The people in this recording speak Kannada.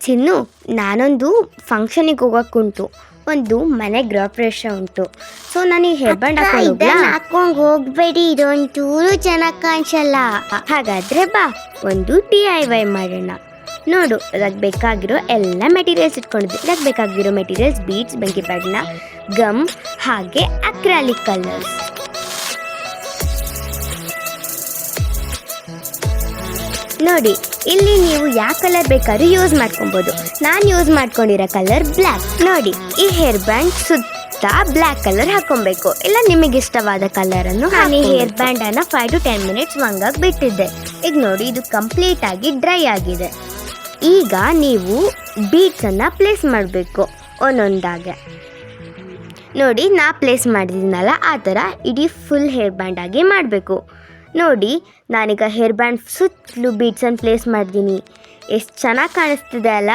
ಚಿನ್ನು, ನಾನೊಂದು ಫಂಕ್ಷನಿಗೆ ಹೋಗೋಕ್ಕುಂಟು, ಒಂದು ಮನೆ ಗೃಹಪ್ರವೇಶ ಉಂಟು. ಸೊ ನಾನು ಈ ಹೇರ್ ಬ್ಯಾಂಡ್ ಹಾಕೊಂಡು ಹೋಗ್ಬೇಡಿ, ಇದೊಂಚೂರು ಚೆನ್ನಾಗಿ ಕಾಣಿಸಲ್ಲ. ಹಾಗಾದರೆ ಬಾ, ಒಂದು DIY ಮಾಡೋಣ. ನೋಡು, ಅದಕ್ಕೆ ಬೇಕಾಗಿರೋ ಎಲ್ಲ ಮೆಟೀರಿಯಲ್ಸ್ ಇಟ್ಕೊಂಡಿದ್ದೆ. ಇದಕ್ಕೆ ಬೇಕಾಗಿರೋ ಮೆಟೀರಿಯಲ್ಸ್ ಬೀಡ್ಸ್, ಬೆಂಕಿ ಬಣ್ಣ, ಗಮ್ ಹಾಗೆ ಅಕ್ರಾಲಿಕ್ ಕಲರ್ಸ್. ನೋಡಿ, ಇಲ್ಲಿ ನೀವು ಯಾವ ಕಲರ್ ಬೇಕಾದ್ರೂ ಯೂಸ್ ಮಾಡ್ಕೊಬೋದು. ನಾನು ಯೂಸ್ ಮಾಡ್ಕೊಂಡಿರೋ ಕಲರ್ ಬ್ಲ್ಯಾಕ್. ನೋಡಿ, ಈ ಹೇರ್ ಬ್ಯಾಂಡ್ ಸುತ್ತ ಬ್ಲ್ಯಾಕ್ ಕಲರ್ ಹಾಕೊಬೇಕು, ಇಲ್ಲ ನಿಮಗೆ ಇಷ್ಟವಾದ ಕಲರನ್ನು. ನಾನು ಈ ಹೇರ್ ಬ್ಯಾಂಡನ್ನು 5 to 10 ಮಿನಿಟ್ಸ್ ಒಣಗಕ್ಕೆ ಬಿಟ್ಟಿದ್ದೆ. ಈಗ ನೋಡಿ, ಇದು ಕಂಪ್ಲೀಟ್ ಆಗಿ ಡ್ರೈ ಆಗಿದೆ. ಈಗ ನೀವು ಬೀಡ್ಸನ್ನು ಪ್ಲೇಸ್ ಮಾಡಬೇಕು ಒಂದೊಂದಾಗೆ. ನೋಡಿ, ನಾ ಪ್ಲೇಸ್ ಮಾಡಿದ್ದೀನಲ್ಲ, ಆ ಥರ ಇಡೀ ಫುಲ್ ಹೇರ್ ಬ್ಯಾಂಡ್ ಆಗಿ ಮಾಡಬೇಕು. ನೋಡಿ, ನಾನೀಗ ಹೇರ್ ಬ್ಯಾಂಡ್ ಸುತ್ತಲೂ ಬೀಡ್ಸನ್ನು ಪ್ಲೇಸ್ ಮಾಡಿದ್ದೀನಿ. ಎಷ್ಟು ಚೆನ್ನಾಗಿ ಕಾಣಿಸ್ತಿದೆ ಅಲ್ಲ.